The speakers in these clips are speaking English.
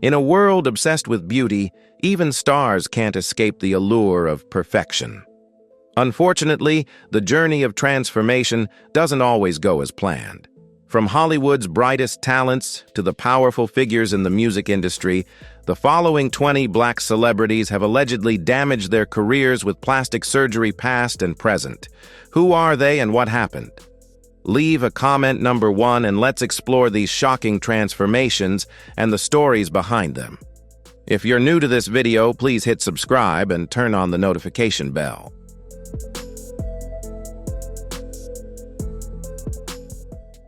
In a world obsessed with beauty, even stars can't escape the allure of perfection. Unfortunately, the journey of transformation doesn't always go as planned. From Hollywood's brightest talents to the powerful figures in the music industry, the following 20 Black celebrities have allegedly damaged their careers with plastic surgery past and present. Who are they and what happened? Leave a comment number 1 and let's explore these shocking transformations and the stories behind them. If you're new to this video, please hit subscribe and turn on the notification bell.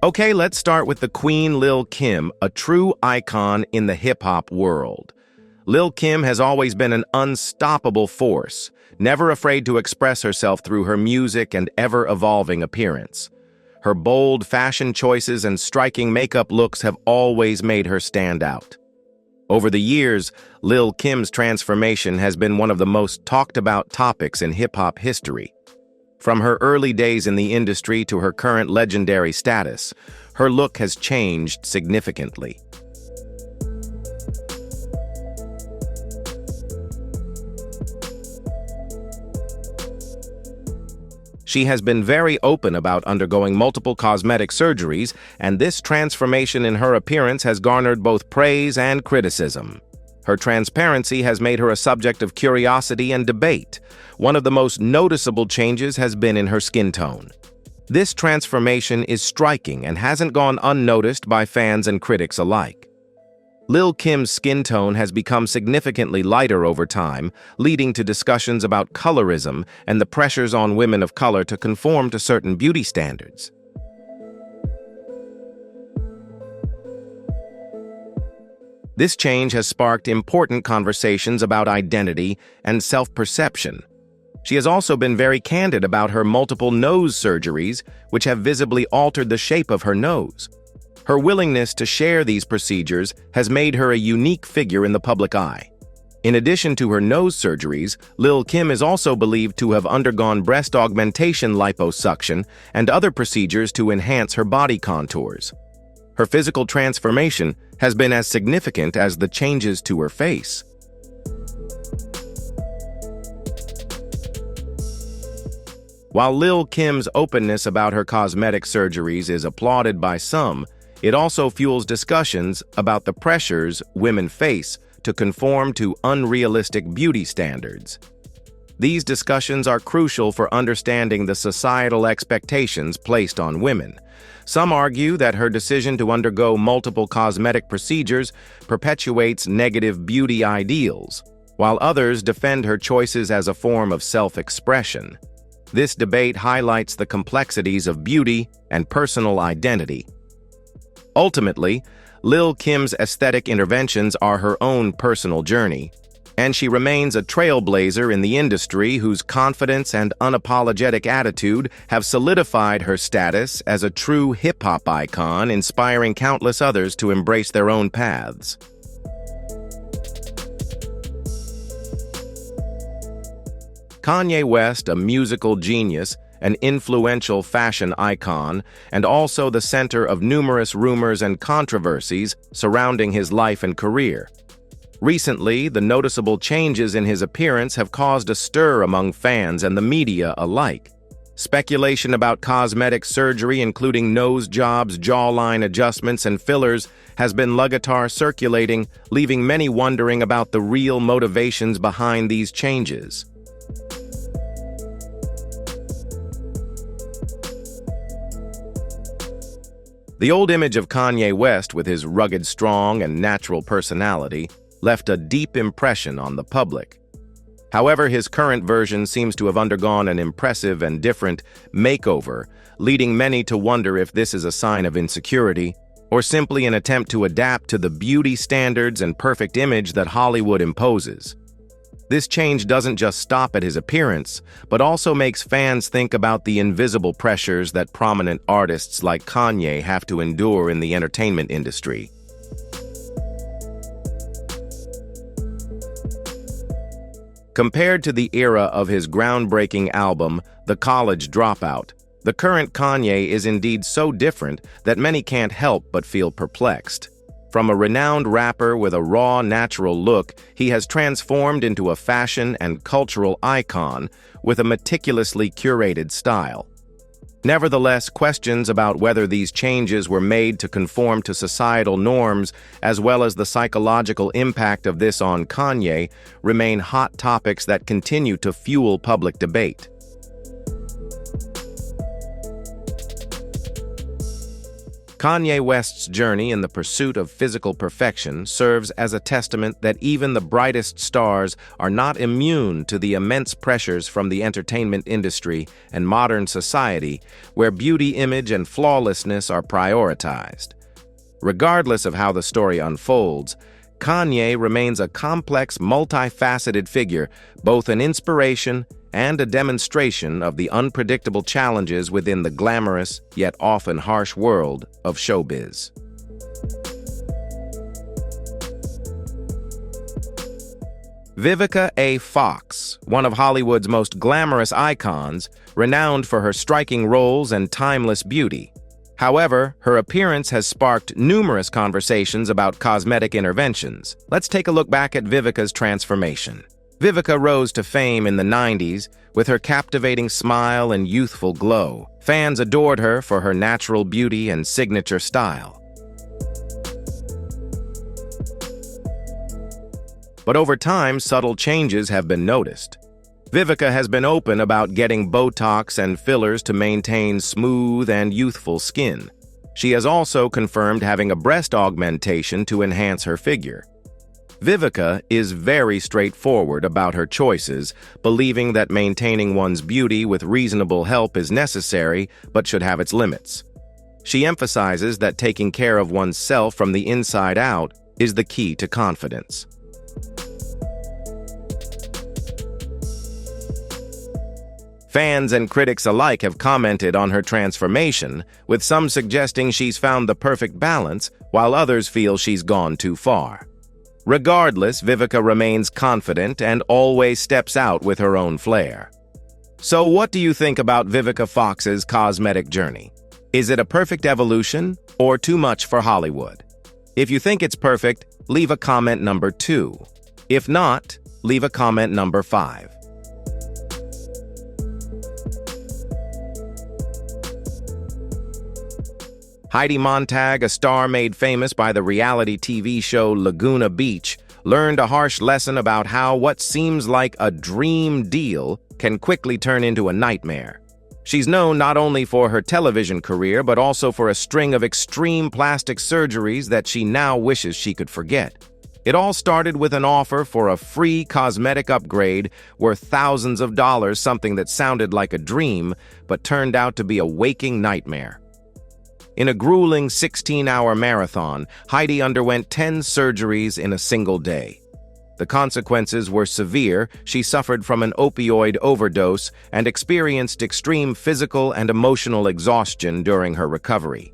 Okay, let's start with the Queen Lil Kim, a true icon in the hip-hop world. Lil Kim has always been an unstoppable force, never afraid to express herself through her music and ever-evolving appearance. Her bold fashion choices and striking makeup looks have always made her stand out. Over the years, Lil Kim's transformation has been one of the most talked-about topics in hip-hop history. From her early days in the industry to her current legendary status, her look has changed significantly. She has been very open about undergoing multiple cosmetic surgeries, and this transformation in her appearance has garnered both praise and criticism. Her transparency has made her a subject of curiosity and debate. One of the most noticeable changes has been in her skin tone. This transformation is striking and hasn't gone unnoticed by fans and critics alike. Lil Kim's skin tone has become significantly lighter over time, leading to discussions about colorism and the pressures on women of color to conform to certain beauty standards. This change has sparked important conversations about identity and self-perception. She has also been very candid about her multiple nose surgeries, which have visibly altered the shape of her nose. Her willingness to share these procedures has made her a unique figure in the public eye. In addition to her nose surgeries, Lil Kim is also believed to have undergone breast augmentation liposuction and other procedures to enhance her body contours. Her physical transformation has been as significant as the changes to her face. While Lil Kim's openness about her cosmetic surgeries is applauded by some, it also fuels discussions about the pressures women face to conform to unrealistic beauty standards. These discussions are crucial for understanding the societal expectations placed on women. Some argue that her decision to undergo multiple cosmetic procedures perpetuates negative beauty ideals, while others defend her choices as a form of self-expression. This debate highlights the complexities of beauty and personal identity. Ultimately, Lil Kim's aesthetic interventions are her own personal journey, and she remains a trailblazer in the industry whose confidence and unapologetic attitude have solidified her status as a true hip-hop icon, inspiring countless others to embrace their own paths. Kanye West, a musical genius, an influential fashion icon, and also the center of numerous rumors and controversies surrounding his life and career. Recently, the noticeable changes in his appearance have caused a stir among fans and the media alike. Speculation about cosmetic surgery, including nose jobs, jawline adjustments, and fillers, has been लगातार circulating, leaving many wondering about the real motivations behind these changes. The old image of Kanye West, with his rugged, strong, and natural personality, left a deep impression on the public. However, his current version seems to have undergone an impressive and different makeover, leading many to wonder if this is a sign of insecurity or simply an attempt to adapt to the beauty standards and perfect image that Hollywood imposes. This change doesn't just stop at his appearance, but also makes fans think about the invisible pressures that prominent artists like Kanye have to endure in the entertainment industry. Compared to the era of his groundbreaking album, The College Dropout, the current Kanye is indeed so different that many can't help but feel perplexed. From a renowned rapper with a raw, natural look, he has transformed into a fashion and cultural icon with a meticulously curated style. Nevertheless, questions about whether these changes were made to conform to societal norms, as well as the psychological impact of this on Kanye, remain hot topics that continue to fuel public debate. Kanye West's journey in the pursuit of physical perfection serves as a testament that even the brightest stars are not immune to the immense pressures from the entertainment industry and modern society, where beauty, image, and flawlessness are prioritized. Regardless of how the story unfolds, Kanye remains a complex, multifaceted figure, both an inspiration and a demonstration of the unpredictable challenges within the glamorous, yet often harsh world of showbiz. Vivica A. Fox, one of Hollywood's most glamorous icons, renowned for her striking roles and timeless beauty. However, her appearance has sparked numerous conversations about cosmetic interventions. Let's take a look back at Vivica's transformation. Vivica rose to fame in the 90s with her captivating smile and youthful glow. Fans adored her for her natural beauty and signature style. But over time, subtle changes have been noticed. Vivica has been open about getting Botox and fillers to maintain smooth and youthful skin. She has also confirmed having a breast augmentation to enhance her figure. Vivica is very straightforward about her choices, believing that maintaining one's beauty with reasonable help is necessary but should have its limits. She emphasizes that taking care of oneself from the inside out is the key to confidence. Fans and critics alike have commented on her transformation, with some suggesting she's found the perfect balance, while others feel she's gone too far. Regardless, Vivica remains confident and always steps out with her own flair. So what do you think about Vivica Fox's cosmetic journey? Is it a perfect evolution or too much for Hollywood? If you think it's perfect, leave a comment number 2. If not, leave a comment number 5. Heidi Montag, a star made famous by the reality TV show Laguna Beach, learned a harsh lesson about how what seems like a dream deal can quickly turn into a nightmare. She's known not only for her television career, but also for a string of extreme plastic surgeries that she now wishes she could forget. It all started with an offer for a free cosmetic upgrade worth thousands of dollars, something that sounded like a dream, but turned out to be a waking nightmare. In a grueling 16-hour marathon, Heidi underwent 10 surgeries in a single day. The consequences were severe. She suffered from an opioid overdose and experienced extreme physical and emotional exhaustion during her recovery.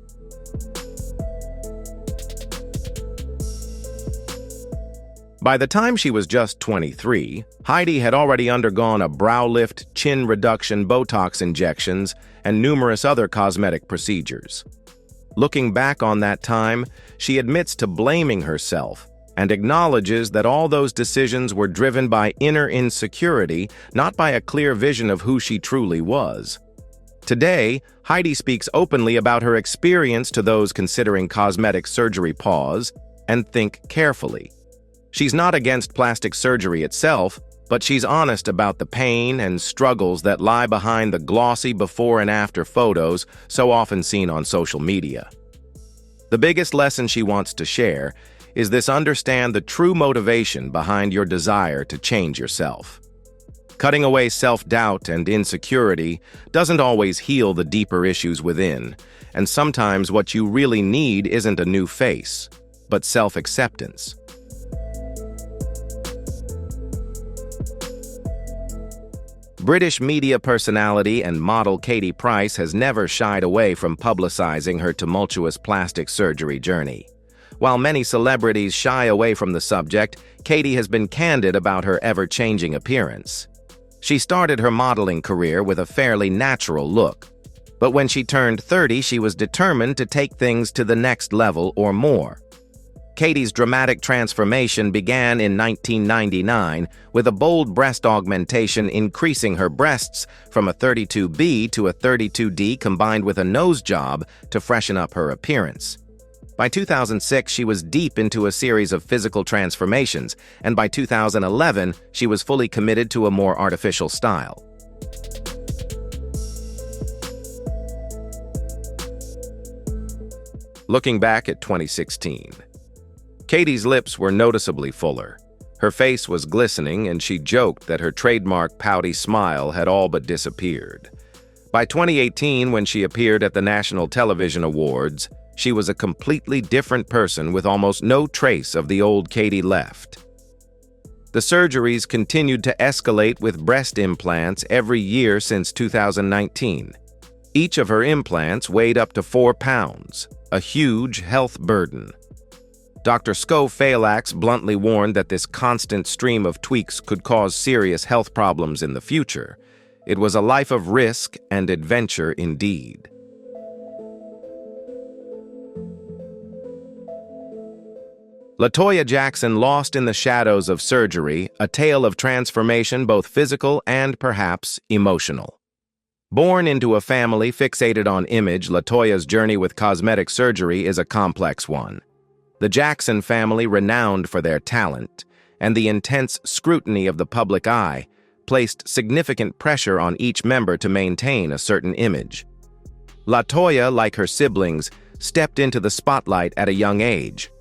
By the time she was just 23, Heidi had already undergone a brow lift, chin reduction, Botox injections, and numerous other cosmetic procedures. Looking back on that time, she admits to blaming herself and acknowledges that all those decisions were driven by inner insecurity, not by a clear vision of who she truly was. Today, Heidi speaks openly about her experience to those considering cosmetic surgery. Pause and think carefully. She's not against plastic surgery itself, but she's honest about the pain and struggles that lie behind the glossy before and after photos so often seen on social media. The biggest lesson she wants to share is this: understand the true motivation behind your desire to change yourself. Cutting away self-doubt and insecurity doesn't always heal the deeper issues within, and sometimes what you really need isn't a new face, but self-acceptance. British media personality and model Katie Price has never shied away from publicizing her tumultuous plastic surgery journey. While many celebrities shy away from the subject, Katie has been candid about her ever-changing appearance. She started her modeling career with a fairly natural look, but when she turned 30, she was determined to take things to the next level or more. Katie's dramatic transformation began in 1999 with a bold breast augmentation, increasing her breasts from a 32B to a 32D combined with a nose job to freshen up her appearance. By 2006, she was deep into a series of physical transformations, and by 2011, she was fully committed to a more artificial style. Looking back at 2016, Katie's lips were noticeably fuller. Her face was glistening, and she joked that her trademark pouty smile had all but disappeared. By 2018, when she appeared at the National Television Awards, she was a completely different person with almost no trace of the old Katie left. The surgeries continued to escalate with breast implants every year since 2019. Each of her implants weighed up to 4 pounds, a huge health burden. Dr. Scofalax bluntly warned that this constant stream of tweaks could cause serious health problems in the future. It was a life of risk and adventure indeed. Latoya Jackson lost in the shadows of surgery, a tale of transformation both physical and perhaps emotional. Born into a family fixated on image, Latoya's journey with cosmetic surgery is a complex one. The Jackson family, renowned for their talent and the intense scrutiny of the public eye, placed significant pressure on each member to maintain a certain image. Latoya, like her siblings, stepped into the spotlight at a young age.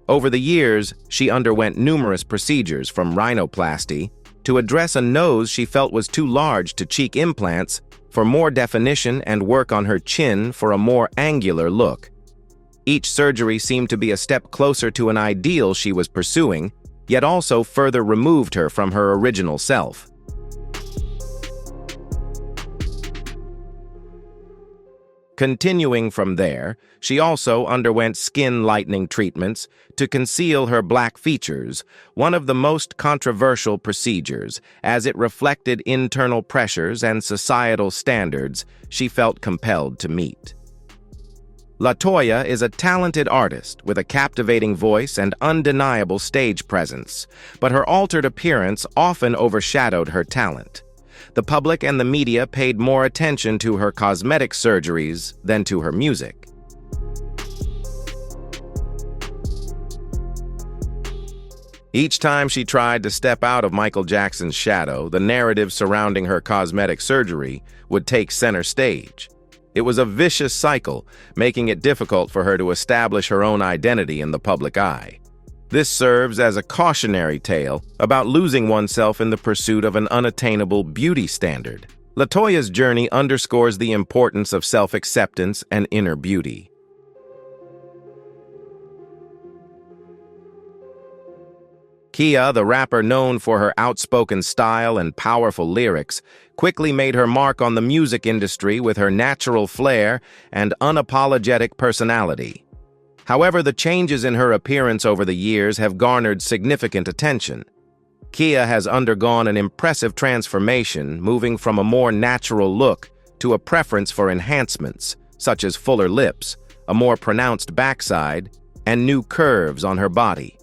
Over the years, she underwent numerous procedures, from rhinoplasty to address a nose she felt was too large, to cheek implants for more definition and work on her chin for a more angular look. Each surgery seemed to be a step closer to an ideal she was pursuing, yet also further removed her from her original self. Continuing from there, she also underwent skin lightening treatments to conceal her black features, one of the most controversial procedures, as it reflected internal pressures and societal standards she felt compelled to meet. Latoya is a talented artist with a captivating voice and undeniable stage presence, but her altered appearance often overshadowed her talent. The public and the media paid more attention to her cosmetic surgeries than to her music. Each time she tried to step out of Michael Jackson's shadow, the narrative surrounding her cosmetic surgery would take center stage. It was a vicious cycle, making it difficult for her to establish her own identity in the public eye. This serves as a cautionary tale about losing oneself in the pursuit of an unattainable beauty standard. Latoya's journey underscores the importance of self-acceptance and inner beauty. Kia, the rapper known for her outspoken style and powerful lyrics, quickly made her mark on the music industry with her natural flair and unapologetic personality. However, the changes in her appearance over the years have garnered significant attention. Kia has undergone an impressive transformation, moving from a more natural look to a preference for enhancements, such as fuller lips, a more pronounced backside, and new curves on her body.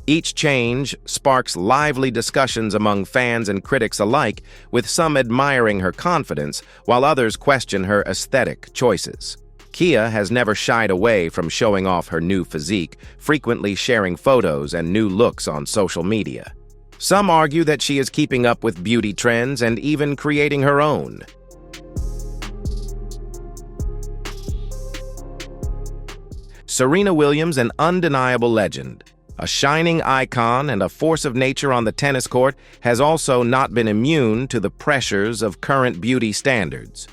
Each change sparks lively discussions among fans and critics alike, with some admiring her confidence, while others question her aesthetic choices. Kia has never shied away from showing off her new physique, frequently sharing photos and new looks on social media. Some argue that she is keeping up with beauty trends and even creating her own. Serena Williams, an undeniable legend, a shining icon and a force of nature on the tennis court, has also not been immune to the pressures of current beauty standards.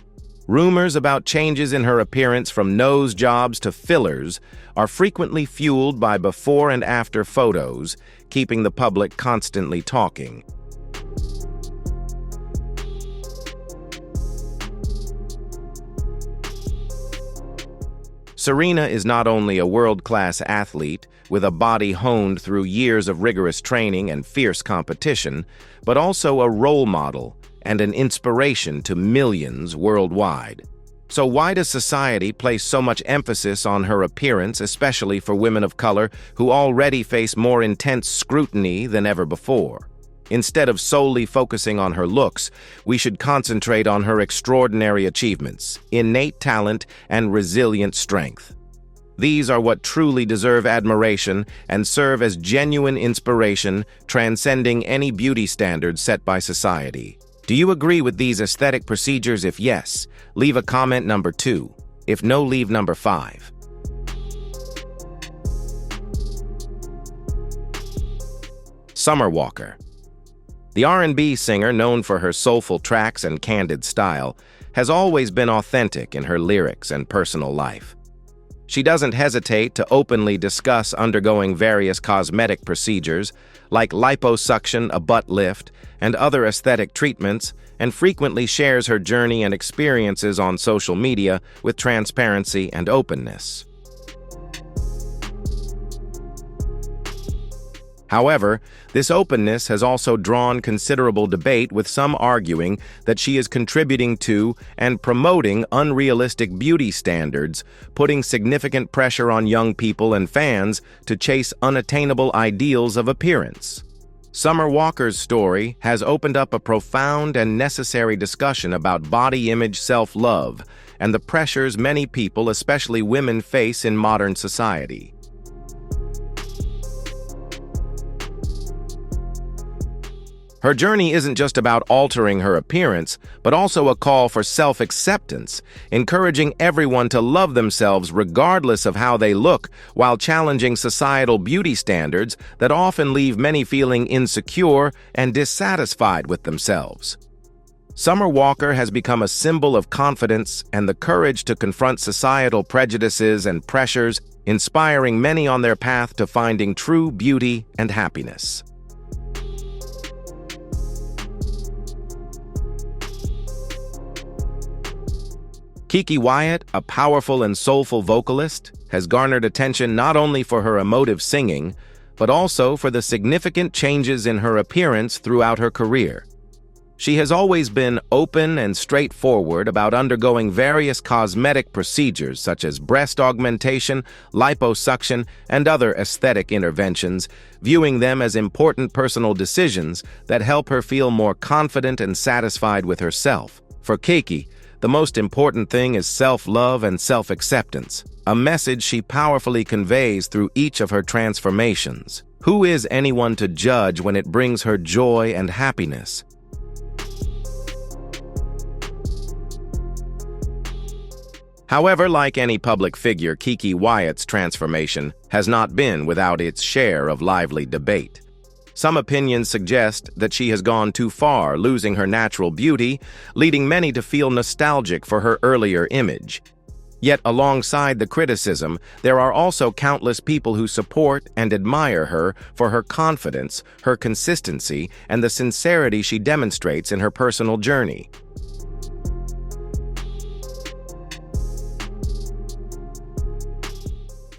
Rumors about changes in her appearance, from nose jobs to fillers, are frequently fueled by before and after photos, keeping the public constantly talking. Serena is not only a world-class athlete, with a body honed through years of rigorous training and fierce competition, but also a role model and an inspiration to millions worldwide. So why does society place so much emphasis on her appearance, especially for women of color who already face more intense scrutiny than ever before? Instead of solely focusing on her looks, we should concentrate on her extraordinary achievements, innate talent, and resilient strength. These are what truly deserve admiration and serve as genuine inspiration, transcending any beauty standards set by society. Do you agree with these aesthetic procedures? If yes, leave a comment number 2. If no, leave number 5. Summer Walker. The R&B singer, known for her soulful tracks and candid style, has always been authentic in her lyrics and personal life. She doesn't hesitate to openly discuss undergoing various cosmetic procedures like liposuction, a butt lift, and other aesthetic treatments, and frequently shares her journey and experiences on social media with transparency and openness. However, this openness has also drawn considerable debate, with some arguing that she is contributing to and promoting unrealistic beauty standards, putting significant pressure on young people and fans to chase unattainable ideals of appearance. Summer Walker's story has opened up a profound and necessary discussion about body image, self-love, and the pressures many people, especially women, face in modern society. Her journey isn't just about altering her appearance, but also a call for self-acceptance, encouraging everyone to love themselves regardless of how they look, while challenging societal beauty standards that often leave many feeling insecure and dissatisfied with themselves. Summer Walker has become a symbol of confidence and the courage to confront societal prejudices and pressures, inspiring many on their path to finding true beauty and happiness. Kiki Wyatt, a powerful and soulful vocalist, has garnered attention not only for her emotive singing, but also for the significant changes in her appearance throughout her career. She has always been open and straightforward about undergoing various cosmetic procedures such as breast augmentation, liposuction, and other aesthetic interventions, viewing them as important personal decisions that help her feel more confident and satisfied with herself. For Kiki, the most important thing is self-love and self-acceptance, a message she powerfully conveys through each of her transformations. Who is anyone to judge when it brings her joy and happiness? However, like any public figure, Kiki Wyatt's transformation has not been without its share of lively debate. Some opinions suggest that she has gone too far, losing her natural beauty, leading many to feel nostalgic for her earlier image. Yet, alongside the criticism, there are also countless people who support and admire her for her confidence, her consistency, and the sincerity she demonstrates in her personal journey.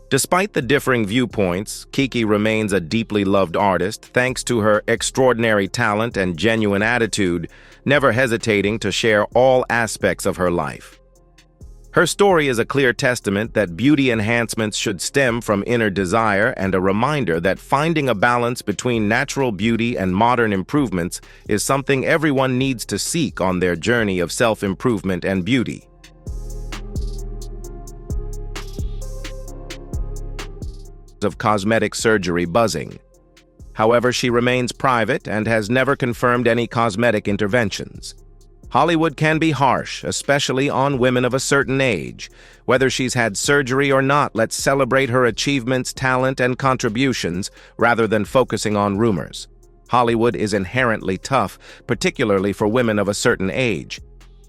Despite the differing viewpoints, Kiki remains a deeply loved artist thanks to her extraordinary talent and genuine attitude, never hesitating to share all aspects of her life. Her story is a clear testament that beauty enhancements should stem from inner desire, and a reminder that finding a balance between natural beauty and modern improvements is something everyone needs to seek on their journey of self-improvement and beauty. Of cosmetic surgery buzzing. However, she remains private and has never confirmed any cosmetic interventions. Hollywood can be harsh, especially on women of a certain age. Whether she's had surgery or not, let's celebrate her achievements, talent, and contributions rather than focusing on rumors. Hollywood is inherently tough, particularly for women of a certain age.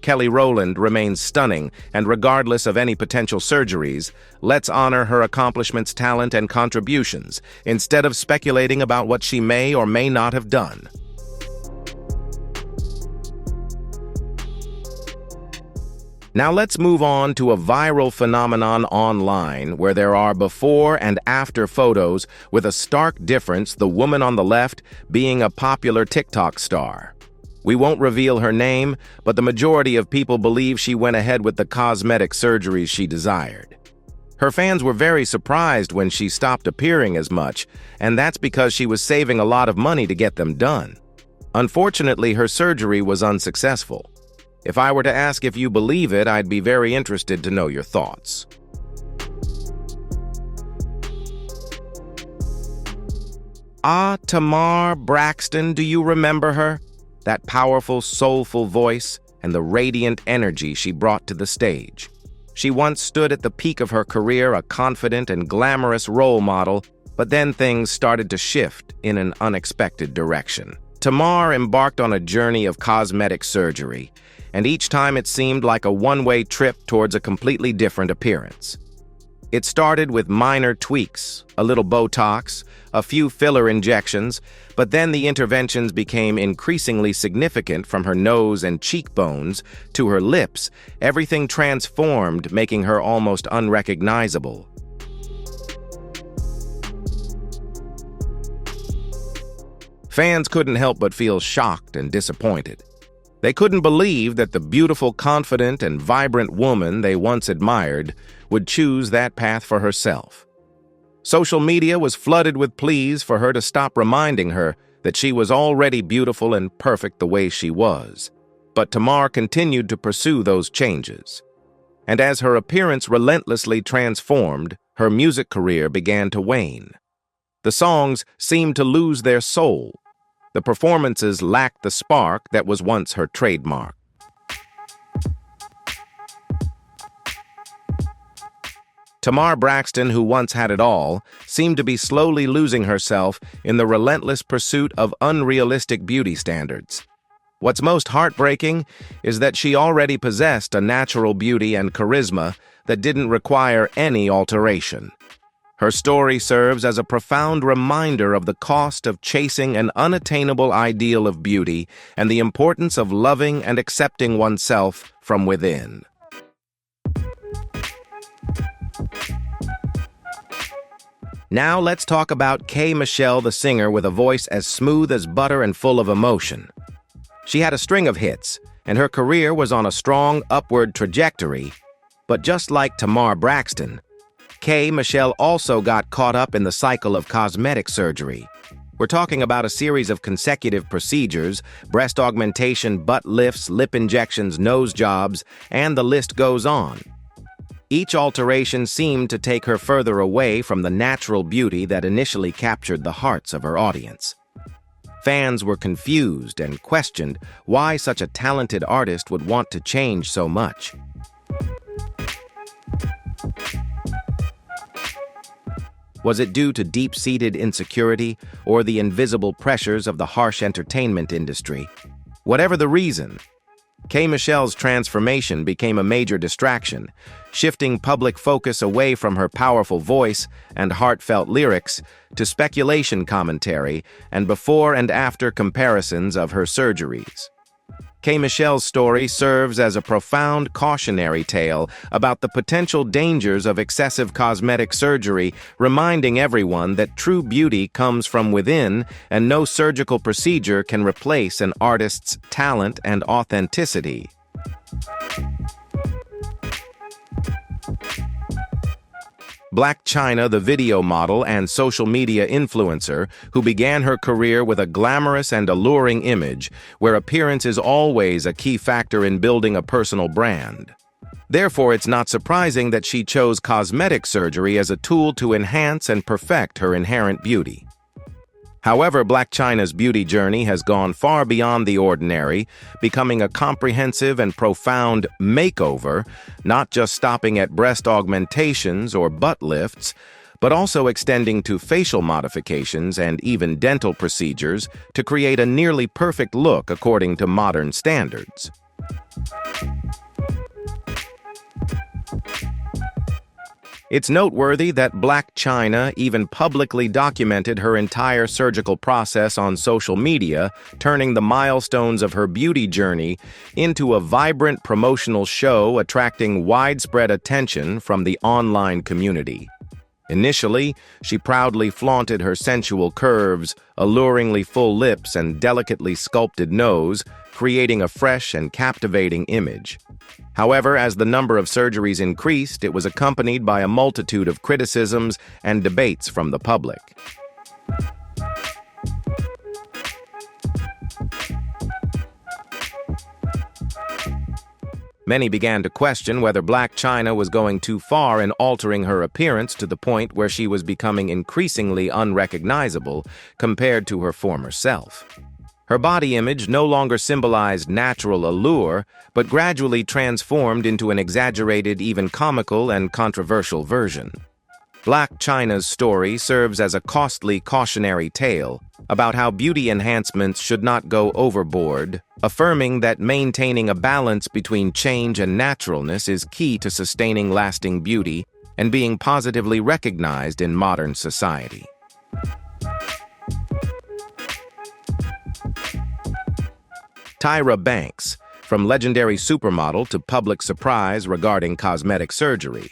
Kelly Rowland remains stunning, and regardless of any potential surgeries, let's honor her accomplishments, talent, and contributions, instead of speculating about what she may or may not have done. Now let's move on to a viral phenomenon online where there are before and after photos, with a stark difference, the woman on the left being a popular TikTok star. We won't reveal her name, but the majority of people believe she went ahead with the cosmetic surgeries she desired. Her fans were very surprised when she stopped appearing as much, and that's because she was saving a lot of money to get them done. Unfortunately, her surgery was unsuccessful. If I were to ask if you believe it, I'd be very interested to know your thoughts. Tamar Braxton, do you remember her? That powerful, soulful voice and the radiant energy she brought to the stage. She once stood at the peak of her career, a confident and glamorous role model, but then things started to shift in an unexpected direction. Tamar embarked on a journey of cosmetic surgery, and each time it seemed like a one-way trip towards a completely different appearance. It started with minor tweaks, a little Botox, a few filler injections, but then the interventions became increasingly significant from her nose and cheekbones to her lips. Everything transformed, making her almost unrecognizable. Fans couldn't help but feel shocked and disappointed. They couldn't believe that the beautiful, confident, and vibrant woman they once admired would choose that path for herself. Social media was flooded with pleas for her to stop reminding her that she was already beautiful and perfect the way she was. But Tamar continued to pursue those changes. And as her appearance relentlessly transformed, her music career began to wane. The songs seemed to lose their soul. The performances lacked the spark that was once her trademark. Tamar Braxton, who once had it all, seemed to be slowly losing herself in the relentless pursuit of unrealistic beauty standards. What's most heartbreaking is that she already possessed a natural beauty and charisma that didn't require any alteration. Her story serves as a profound reminder of the cost of chasing an unattainable ideal of beauty and the importance of loving and accepting oneself from within. Now let's talk about K. Michelle, the singer with a voice as smooth as butter and full of emotion. She had a string of hits, and her career was on a strong upward trajectory. But just like Tamar Braxton, K. Michelle also got caught up in the cycle of cosmetic surgery. We're talking about a series of consecutive procedures: breast augmentation, butt lifts, lip injections, nose jobs, and the list goes on. Each alteration seemed to take her further away from the natural beauty that initially captured the hearts of her audience. Fans were confused and questioned why such a talented artist would want to change so much. Was it due to deep-seated insecurity or the invisible pressures of the harsh entertainment industry? Whatever the reason, K. Michelle's transformation became a major distraction, shifting public focus away from her powerful voice and heartfelt lyrics to speculation commentary and before and after comparisons of her surgeries. K. Michelle's story serves as a profound cautionary tale about the potential dangers of excessive cosmetic surgery, reminding everyone that true beauty comes from within and no surgical procedure can replace an artist's talent and authenticity. Blac Chyna, the video model and social media influencer who began her career with a glamorous and alluring image, where appearance is always a key factor in building a personal brand. Therefore, it's not surprising that she chose cosmetic surgery as a tool to enhance and perfect her inherent beauty. However, Blac Chyna's beauty journey has gone far beyond the ordinary, becoming a comprehensive and profound makeover, not just stopping at breast augmentations or butt lifts, but also extending to facial modifications and even dental procedures to create a nearly perfect look according to modern standards. It's noteworthy that Blac Chyna even publicly documented her entire surgical process on social media, turning the milestones of her beauty journey into a vibrant promotional show attracting widespread attention from the online community. Initially, she proudly flaunted her sensual curves, alluringly full lips, and delicately sculpted nose, creating a fresh and captivating image. However, as the number of surgeries increased, it was accompanied by a multitude of criticisms and debates from the public. Many began to question whether Blac Chyna was going too far in altering her appearance to the point where she was becoming increasingly unrecognizable compared to her former self. Her body image no longer symbolized natural allure, but gradually transformed into an exaggerated, even comical and controversial version. Blac Chyna's story serves as a costly cautionary tale about how beauty enhancements should not go overboard, affirming that maintaining a balance between change and naturalness is key to sustaining lasting beauty and being positively recognized in modern society. Tyra Banks, from legendary supermodel to public surprise regarding cosmetic surgery.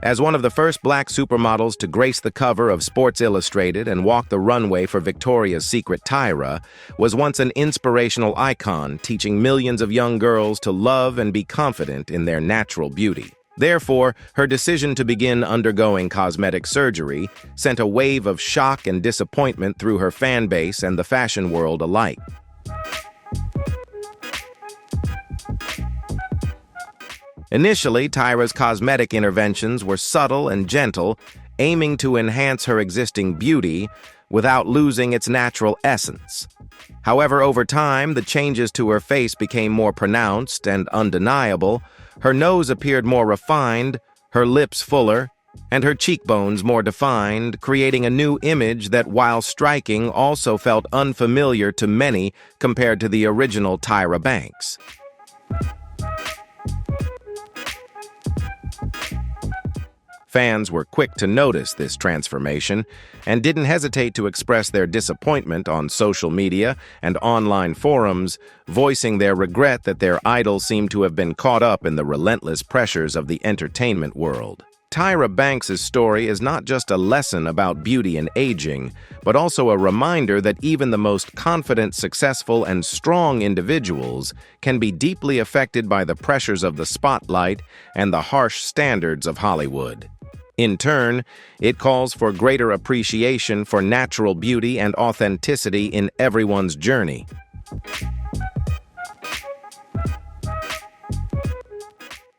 As one of the first black supermodels to grace the cover of Sports Illustrated and walk the runway for Victoria's Secret, Tyra was once an inspirational icon, teaching millions of young girls to love and be confident in their natural beauty. Therefore, her decision to begin undergoing cosmetic surgery sent a wave of shock and disappointment through her fan base and the fashion world alike. Initially, Tyra's cosmetic interventions were subtle and gentle, aiming to enhance her existing beauty without losing its natural essence. However, over time, the changes to her face became more pronounced and undeniable. Her nose appeared more refined, her lips fuller, and her cheekbones more defined, creating a new image that, while striking, also felt unfamiliar to many compared to the original Tyra Banks. Fans were quick to notice this transformation and didn't hesitate to express their disappointment on social media and online forums, voicing their regret that their idol seemed to have been caught up in the relentless pressures of the entertainment world. Tyra Banks' story is not just a lesson about beauty and aging, but also a reminder that even the most confident, successful, and strong individuals can be deeply affected by the pressures of the spotlight and the harsh standards of Hollywood. In turn, it calls for greater appreciation for natural beauty and authenticity in everyone's journey.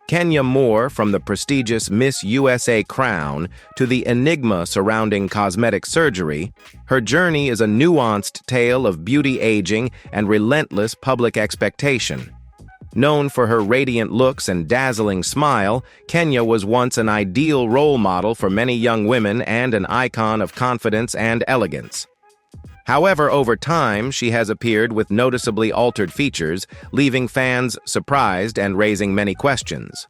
Kenya Moore, from the prestigious Miss USA crown to the enigma surrounding cosmetic surgery, her journey is a nuanced tale of beauty, aging, and relentless public expectation. Known for her radiant looks and dazzling smile, Kenya was once an ideal role model for many young women and an icon of confidence and elegance. However, over time, she has appeared with noticeably altered features, leaving fans surprised and raising many questions.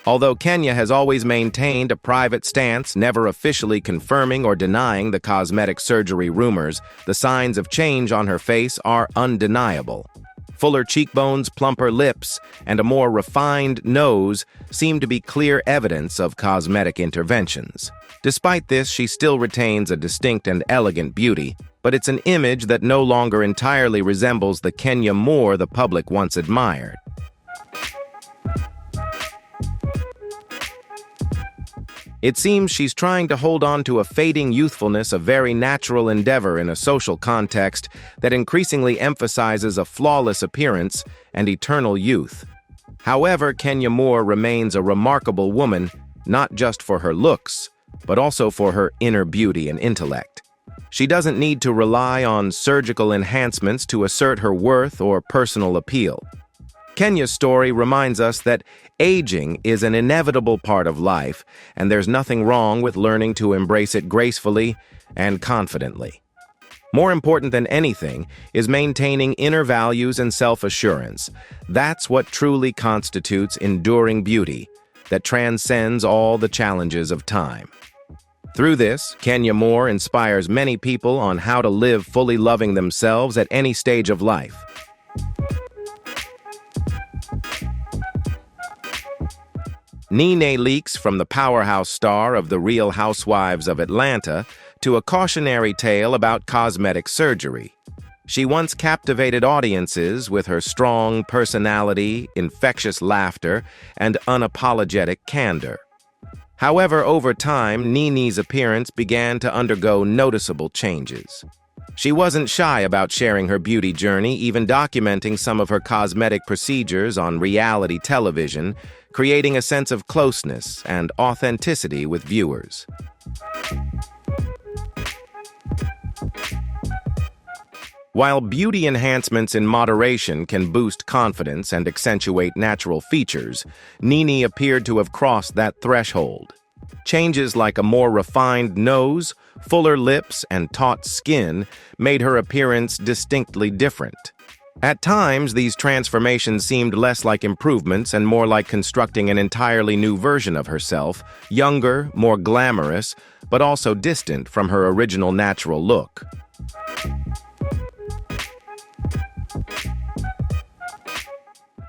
Although Kenya has always maintained a private stance, never officially confirming or denying the cosmetic surgery rumors, the signs of change on her face are undeniable. Fuller cheekbones, plumper lips, and a more refined nose seem to be clear evidence of cosmetic interventions. Despite this, she still retains a distinct and elegant beauty, but it's an image that no longer entirely resembles the Kenya Moore the public once admired. It seems she's trying to hold on to a fading youthfulness, a very natural endeavor in a social context that increasingly emphasizes a flawless appearance and eternal youth. However, Kenya Moore remains a remarkable woman, not just for her looks, but also for her inner beauty and intellect. She doesn't need to rely on surgical enhancements to assert her worth or personal appeal. Kenya's story reminds us that aging is an inevitable part of life, and there's nothing wrong with learning to embrace it gracefully and confidently. More important than anything is maintaining inner values and self-assurance. That's what truly constitutes enduring beauty that transcends all the challenges of time. Through this, Kenya Moore inspires many people on how to live fully loving themselves at any stage of life. Nene Leakes, from the powerhouse star of The Real Housewives of Atlanta to a cautionary tale about cosmetic surgery. She once captivated audiences with her strong personality, infectious laughter, and unapologetic candor. However, over time, Nene's appearance began to undergo noticeable changes. She wasn't shy about sharing her beauty journey, even documenting some of her cosmetic procedures on reality television, creating a sense of closeness and authenticity with viewers. While beauty enhancements in moderation can boost confidence and accentuate natural features, Nene appeared to have crossed that threshold. Changes like a more refined nose, fuller lips, and taut skin made her appearance distinctly different. At times, these transformations seemed less like improvements and more like constructing an entirely new version of herself, younger, more glamorous, but also distant from her original natural look.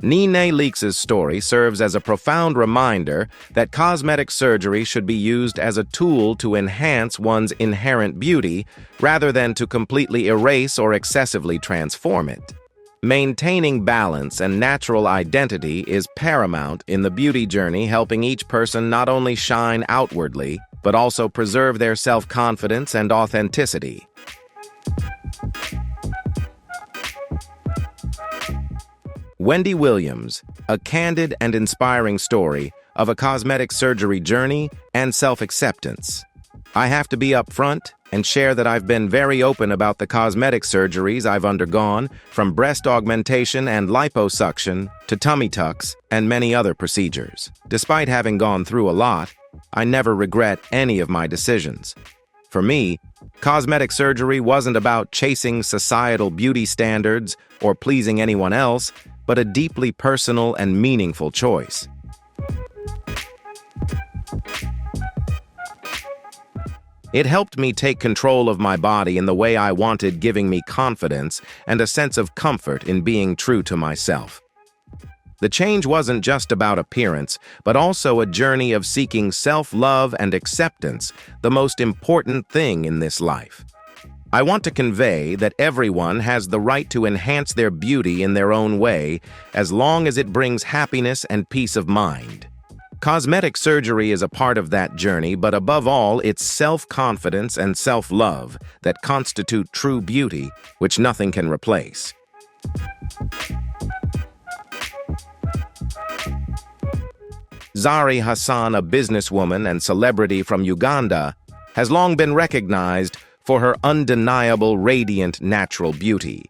Nene Leakes' story serves as a profound reminder that cosmetic surgery should be used as a tool to enhance one's inherent beauty rather than to completely erase or excessively transform it. Maintaining balance and natural identity is paramount in the beauty journey, helping each person not only shine outwardly, but also preserve their self-confidence and authenticity. Wendy Williams, a candid and inspiring story of a cosmetic surgery journey and self-acceptance. I have to be upfront and share that I've been very open about the cosmetic surgeries I've undergone, from breast augmentation and liposuction to tummy tucks and many other procedures. Despite having gone through a lot, I never regret any of my decisions. For me, cosmetic surgery wasn't about chasing societal beauty standards or pleasing anyone else, but a deeply personal and meaningful choice. It helped me take control of my body in the way I wanted, giving me confidence and a sense of comfort in being true to myself. The change wasn't just about appearance, but also a journey of seeking self-love and acceptance, the most important thing in this life. I want to convey that everyone has the right to enhance their beauty in their own way, as long as it brings happiness and peace of mind. Cosmetic surgery is a part of that journey, but above all, it's self-confidence and self-love that constitute true beauty, which nothing can replace. Zari Hassan, a businesswoman and celebrity from Uganda, has long been recognized for her undeniable, radiant, natural beauty.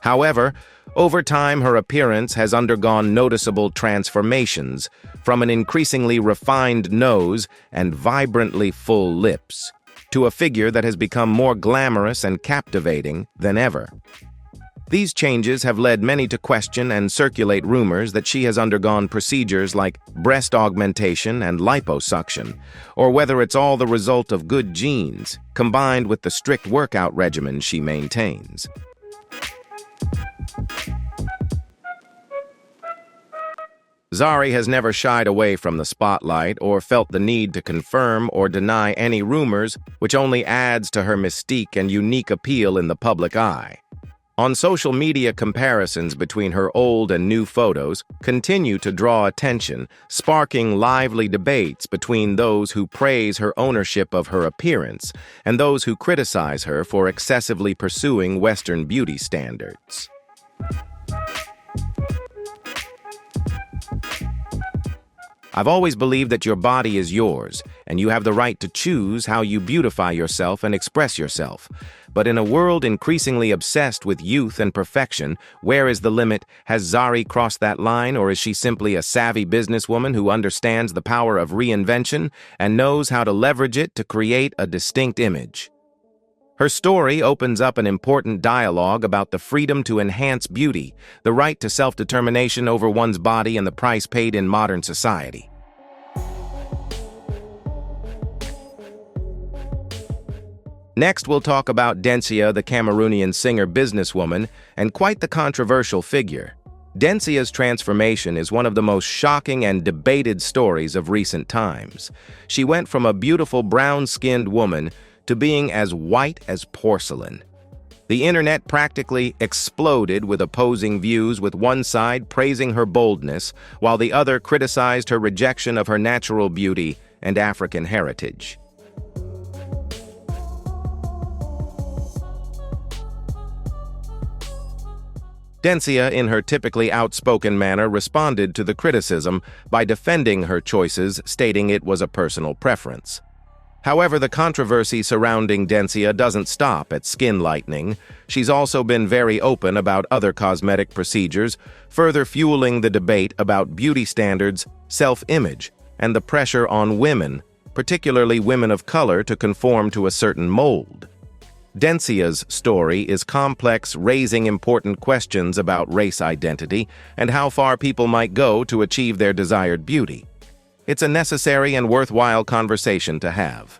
However, over time, her appearance has undergone noticeable transformations, from an increasingly refined nose and vibrantly full lips, to a figure that has become more glamorous and captivating than ever. These changes have led many to question and circulate rumors that she has undergone procedures like breast augmentation and liposuction, or whether it's all the result of good genes, combined with the strict workout regimen she maintains. Zari has never shied away from the spotlight or felt the need to confirm or deny any rumors, which only adds to her mystique and unique appeal in the public eye. On social media, comparisons between her old and new photos continue to draw attention, sparking lively debates between those who praise her ownership of her appearance and those who criticize her for excessively pursuing Western beauty standards. I've always believed that your body is yours, and you have the right to choose how you beautify yourself and express yourself. But in a world increasingly obsessed with youth and perfection, where is the limit? Has Zari crossed that line, or is she simply a savvy businesswoman who understands the power of reinvention and knows how to leverage it to create a distinct image? Her story opens up an important dialogue about the freedom to enhance beauty, the right to self-determination over one's body, and the price paid in modern society. Next, we'll talk about Dencia, the Cameroonian singer-businesswoman, and quite the controversial figure. Dencia's transformation is one of the most shocking and debated stories of recent times. She went from a beautiful brown-skinned woman to being as white as porcelain. The internet practically exploded with opposing views, with one side praising her boldness, while the other criticized her rejection of her natural beauty and African heritage. Dencia, in her typically outspoken manner, responded to the criticism by defending her choices, stating it was a personal preference. However, the controversy surrounding Dencia doesn't stop at skin lightening. She's also been very open about other cosmetic procedures, further fueling the debate about beauty standards, self-image, and the pressure on women, particularly women of color, to conform to a certain mold. Dencia's story is complex, raising important questions about race identity and how far people might go to achieve their desired beauty. It's a necessary and worthwhile conversation to have.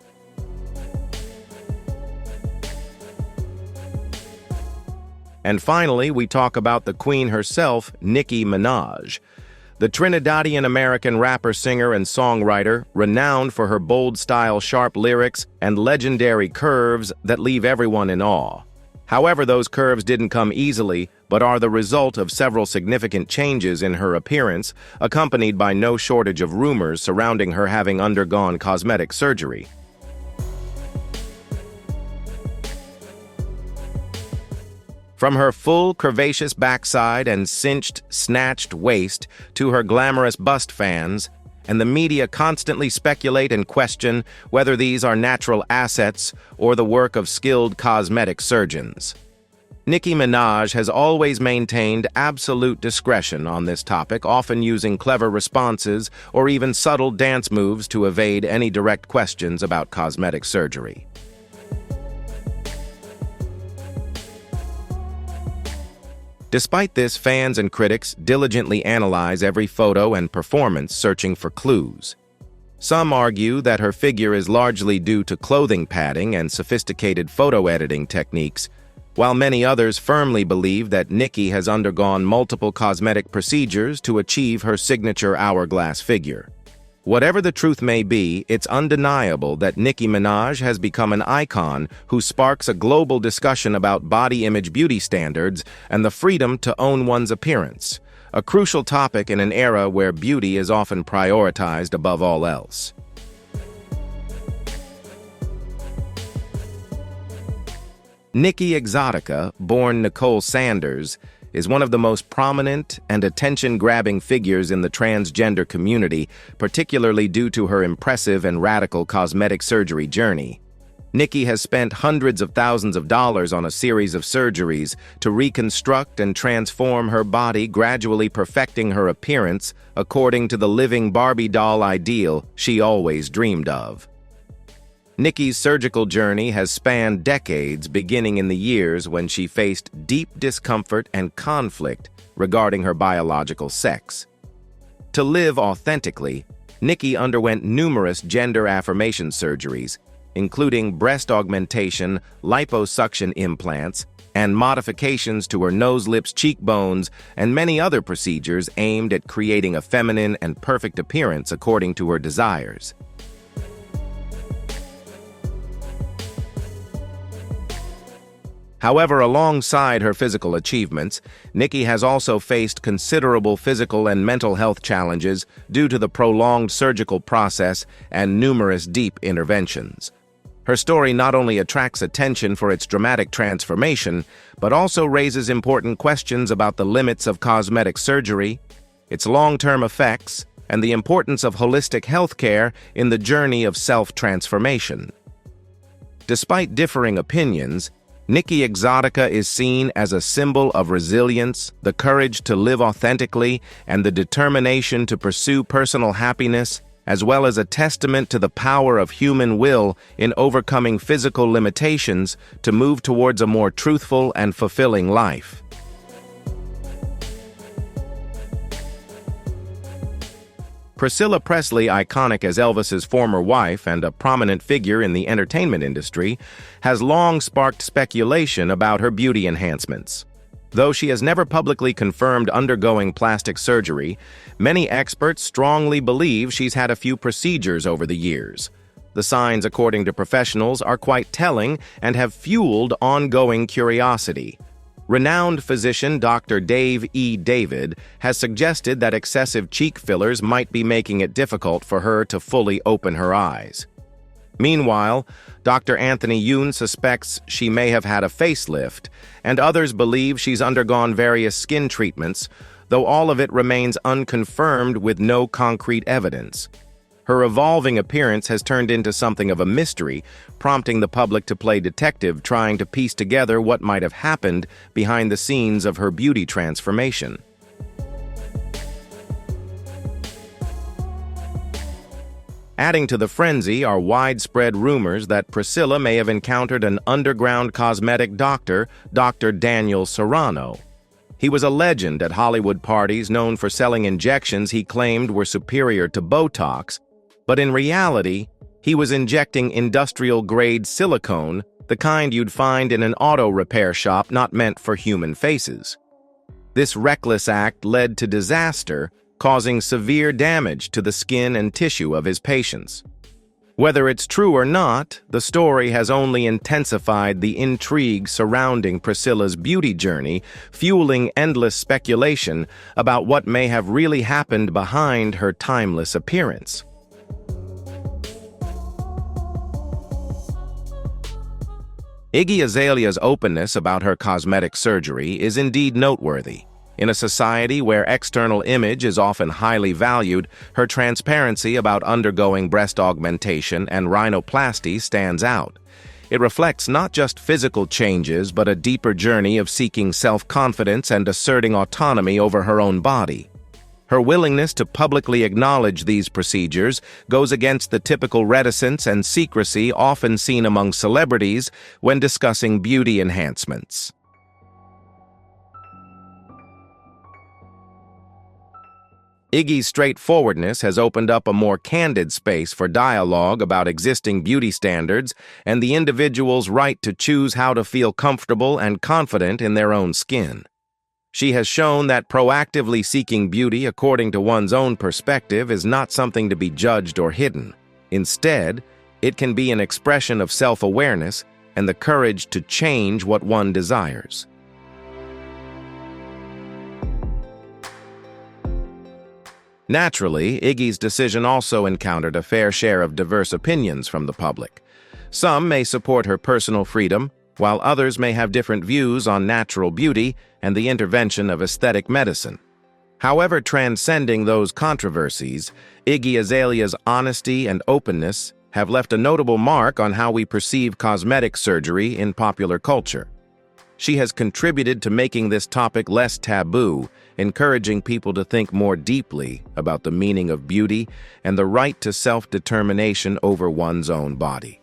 And finally, we talk about the queen herself, Nicki Minaj. The Trinidadian-American rapper, singer, and songwriter, renowned for her bold style, sharp lyrics, and legendary curves that leave everyone in awe. However, those curves didn't come easily, but are the result of several significant changes in her appearance, accompanied by no shortage of rumors surrounding her having undergone cosmetic surgery. From her full, curvaceous backside and cinched, snatched waist to her glamorous bust, fans and the media constantly speculate and question whether these are natural assets or the work of skilled cosmetic surgeons. Nicki Minaj has always maintained absolute discretion on this topic, often using clever responses or even subtle dance moves to evade any direct questions about cosmetic surgery. Despite this, fans and critics diligently analyze every photo and performance, searching for clues. Some argue that her figure is largely due to clothing padding and sophisticated photo editing techniques, while many others firmly believe that Nicki has undergone multiple cosmetic procedures to achieve her signature hourglass figure. Whatever the truth may be, it's undeniable that Nicki Minaj has become an icon who sparks a global discussion about body image, beauty standards, and the freedom to own one's appearance, a crucial topic in an era where beauty is often prioritized above all else. Nikki Exotica, born Nicole Sanders, is one of the most prominent and attention-grabbing figures in the transgender community, particularly due to her impressive and radical cosmetic surgery journey. Nicki has spent hundreds of thousands of dollars on a series of surgeries to reconstruct and transform her body, gradually perfecting her appearance according to the living Barbie doll ideal she always dreamed of. Nicki's surgical journey has spanned decades, beginning in the years when she faced deep discomfort and conflict regarding her biological sex. To live authentically, Nicki underwent numerous gender affirmation surgeries, including breast augmentation, liposuction implants, and modifications to her nose, lips, cheekbones, and many other procedures aimed at creating a feminine and perfect appearance according to her desires. However, alongside her physical achievements, Nicki has also faced considerable physical and mental health challenges due to the prolonged surgical process and numerous deep interventions. Her story not only attracts attention for its dramatic transformation, but also raises important questions about the limits of cosmetic surgery, its long-term effects, and the importance of holistic healthcare in the journey of self-transformation. Despite differing opinions, Nikki Exotica is seen as a symbol of resilience, the courage to live authentically, and the determination to pursue personal happiness, as well as a testament to the power of human will in overcoming physical limitations to move towards a more truthful and fulfilling life. Priscilla Presley, iconic as Elvis's former wife and a prominent figure in the entertainment industry, has long sparked speculation about her beauty enhancements. Though she has never publicly confirmed undergoing plastic surgery, many experts strongly believe she's had a few procedures over the years. The signs, according to professionals, are quite telling and have fueled ongoing curiosity. Renowned physician Dr. Dave E. David has suggested that excessive cheek fillers might be making it difficult for her to fully open her eyes. Meanwhile, Dr. Anthony Yoon suspects she may have had a facelift, and others believe she's undergone various skin treatments, though all of it remains unconfirmed with no concrete evidence. Her evolving appearance has turned into something of a mystery, prompting the public to play detective, trying to piece together what might have happened behind the scenes of her beauty transformation. Adding to the frenzy are widespread rumors that Priscilla may have encountered an underground cosmetic doctor, Dr. Daniel Serrano. He was a legend at Hollywood parties, known for selling injections he claimed were superior to Botox, but in reality, he was injecting industrial-grade silicone, the kind you'd find in an auto repair shop not meant for human faces. This reckless act led to disaster, causing severe damage to the skin and tissue of his patients. Whether it's true or not, the story has only intensified the intrigue surrounding Priscilla's beauty journey, fueling endless speculation about what may have really happened behind her timeless appearance. Iggy Azalea's openness about her cosmetic surgery is indeed noteworthy. In a society where external image is often highly valued, her transparency about undergoing breast augmentation and rhinoplasty stands out. It reflects not just physical changes, but a deeper journey of seeking self-confidence and asserting autonomy over her own body. Her willingness to publicly acknowledge these procedures goes against the typical reticence and secrecy often seen among celebrities when discussing beauty enhancements. Iggy's straightforwardness has opened up a more candid space for dialogue about existing beauty standards and the individual's right to choose how to feel comfortable and confident in their own skin. She has shown that proactively seeking beauty according to one's own perspective is not something to be judged or hidden. Instead, it can be an expression of self-awareness and the courage to change what one desires. Naturally, Iggy's decision also encountered a fair share of diverse opinions from the public. Some may support her personal freedom, while others may have different views on natural beauty and the intervention of aesthetic medicine. However, transcending those controversies, Iggy Azalea's honesty and openness have left a notable mark on how we perceive cosmetic surgery in popular culture. She has contributed to making this topic less taboo, encouraging people to think more deeply about the meaning of beauty and the right to self-determination over one's own body.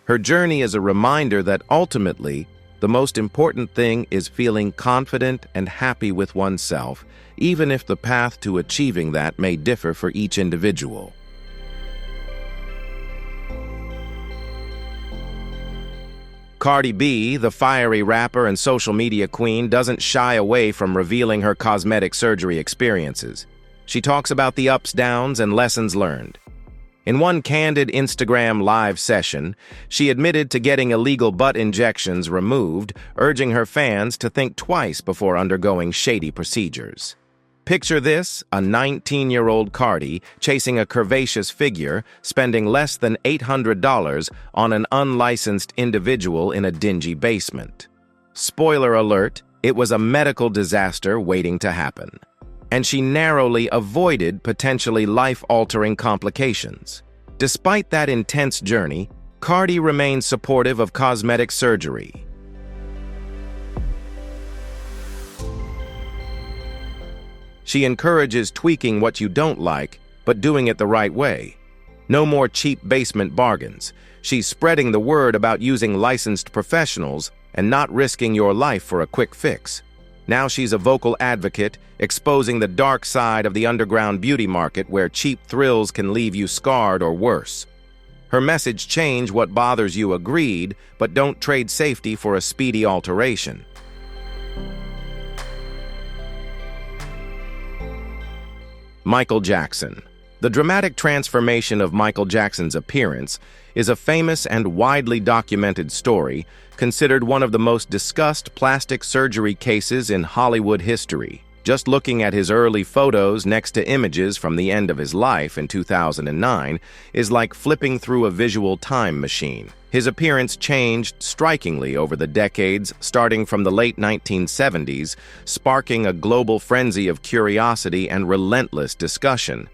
Her journey is a reminder that ultimately, the most important thing is feeling confident and happy with oneself, even if the path to achieving that may differ for each individual. Cardi B, the fiery rapper and social media queen, doesn't shy away from revealing her cosmetic surgery experiences. She talks about the ups, downs, and lessons learned. In one candid Instagram live session, she admitted to getting illegal butt injections removed, urging her fans to think twice before undergoing shady procedures. Picture this, a 19-year-old Cardi chasing a curvaceous figure, spending less than $800 on an unlicensed individual in a dingy basement. Spoiler alert, it was a medical disaster waiting to happen. And she narrowly avoided potentially life-altering complications. Despite that intense journey, Cardi remains supportive of cosmetic surgery. She encourages tweaking what you don't like, but doing it the right way. No more cheap basement bargains. She's spreading the word about using licensed professionals and not risking your life for a quick fix. Now she's a vocal advocate, exposing the dark side of the underground beauty market where cheap thrills can leave you scarred or worse. Her message, change what bothers you, agreed, but don't trade safety for a speedy alteration. Michael Jackson. The dramatic transformation of Michael Jackson's appearance is a famous and widely documented story, considered one of the most discussed plastic surgery cases in Hollywood history. Just looking at his early photos next to images from the end of his life in 2009 is like flipping through a visual time machine. His appearance changed strikingly over the decades, starting from the late 1970s, sparking a global frenzy of curiosity and relentless discussion.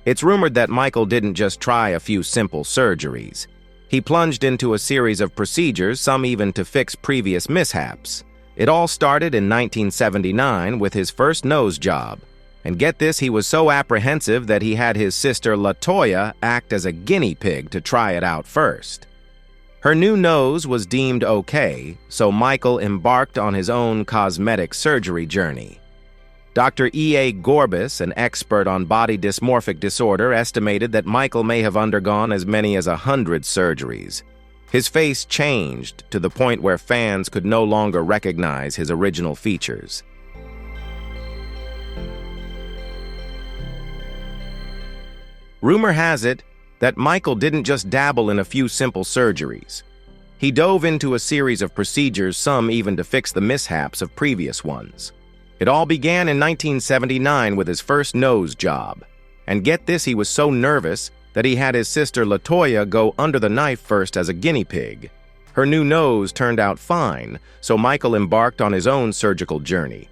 It's rumored that Michael didn't just try a few simple surgeries. He plunged into a series of procedures, some even to fix previous mishaps. It all started in 1979 with his first nose job. And get this, he was so apprehensive that he had his sister Latoya act as a guinea pig to try it out first. Her new nose was deemed okay, so Michael embarked on his own cosmetic surgery journey. Dr. E.A. Gorbis, an expert on body dysmorphic disorder, estimated that Michael may have undergone as many as 100 surgeries. His face changed to the point where fans could no longer recognize his original features. Rumor has it that Michael didn't just dabble in a few simple surgeries. He dove into a series of procedures, some even to fix the mishaps of previous ones. It all began in 1979 with his first nose job. And get this, he was so nervous that he had his sister Latoya go under the knife first as a guinea pig. Her new nose turned out fine, so Michael embarked on his own surgical journey.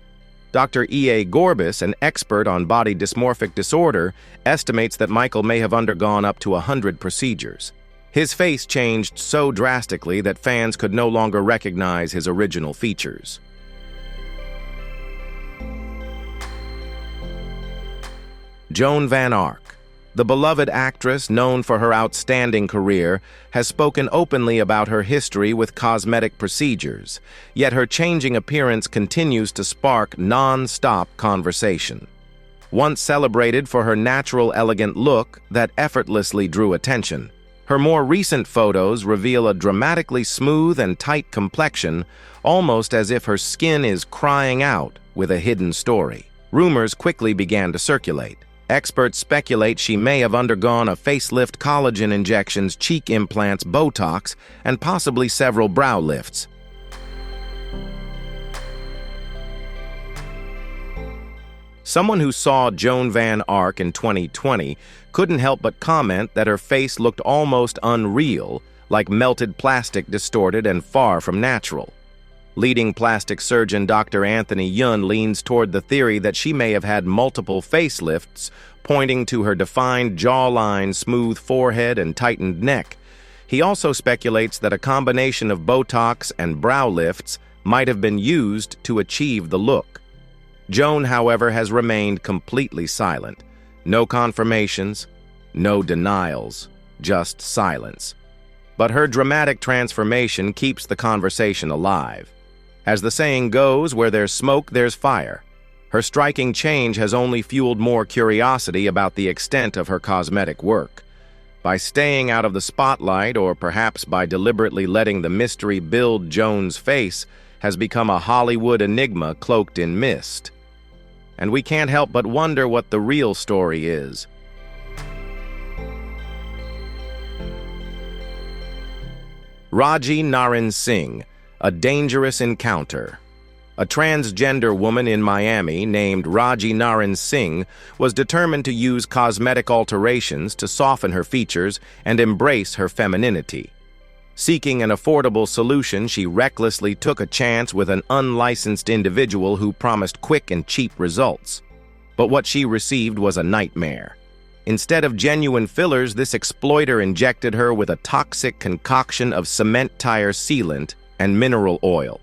Dr. E.A. Gorbis, an expert on body dysmorphic disorder, estimates that Michael may have undergone up to 100 procedures. His face changed so drastically that fans could no longer recognize his original features. Joan Van Ark, the beloved actress known for her outstanding career, has spoken openly about her history with cosmetic procedures, yet her changing appearance continues to spark non-stop conversation. Once celebrated for her natural, elegant look that effortlessly drew attention, her more recent photos reveal a dramatically smooth and tight complexion, almost as if her skin is crying out with a hidden story. Rumors quickly began to circulate. Experts speculate she may have undergone a facelift, collagen injections, cheek implants, Botox, and possibly several brow lifts. Someone who saw Joan Van Ark in 2020 couldn't help but comment that her face looked almost unreal, like melted plastic, distorted and far from natural. Leading plastic surgeon Dr. Anthony Yun leans toward the theory that she may have had multiple facelifts, pointing to her defined jawline, smooth forehead, and tightened neck. He also speculates that a combination of Botox and brow lifts might have been used to achieve the look. Joan, however, has remained completely silent. No confirmations, no denials, just silence. But her dramatic transformation keeps the conversation alive. As the saying goes, where there's smoke, there's fire. Her striking change has only fueled more curiosity about the extent of her cosmetic work. By staying out of the spotlight, or perhaps by deliberately letting the mystery build, Joan's face has become a Hollywood enigma cloaked in mist. And we can't help but wonder what the real story is. Rajee Narinesingh, a dangerous encounter. A transgender woman in Miami named Rajee Narinesingh was determined to use cosmetic alterations to soften her features and embrace her femininity. Seeking an affordable solution, she recklessly took a chance with an unlicensed individual who promised quick and cheap results. But what she received was a nightmare. Instead of genuine fillers, this exploiter injected her with a toxic concoction of cement tire sealant and mineral oil.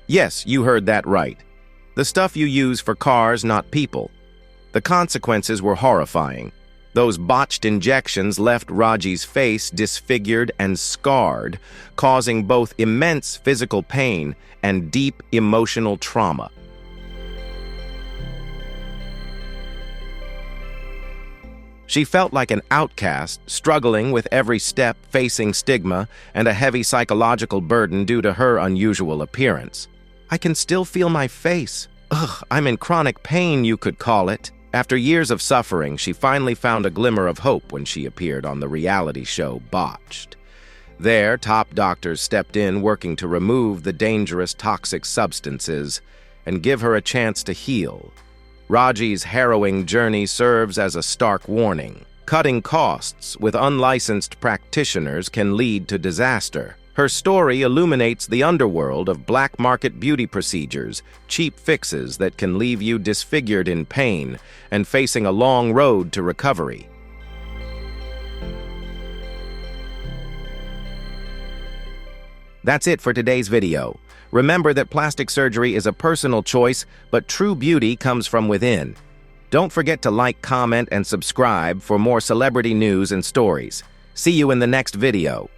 Yes, you heard that right. The stuff you use for cars, not people. The consequences were horrifying. Those botched injections left Rajee's face disfigured and scarred, causing both immense physical pain and deep emotional trauma. She felt like an outcast, struggling with every step, facing stigma and a heavy psychological burden due to her unusual appearance. I can still feel my face. Ugh, I'm in chronic pain, you could call it. After years of suffering, she finally found a glimmer of hope when she appeared on the reality show Botched. There, top doctors stepped in, working to remove the dangerous toxic substances and give her a chance to heal. Rajee's harrowing journey serves as a stark warning. Cutting costs with unlicensed practitioners can lead to disaster. Her story illuminates the underworld of black market beauty procedures, cheap fixes that can leave you disfigured in pain and facing a long road to recovery. That's it for today's video. Remember that plastic surgery is a personal choice, but true beauty comes from within. Don't forget to like, comment, and subscribe for more celebrity news and stories. See you in the next video.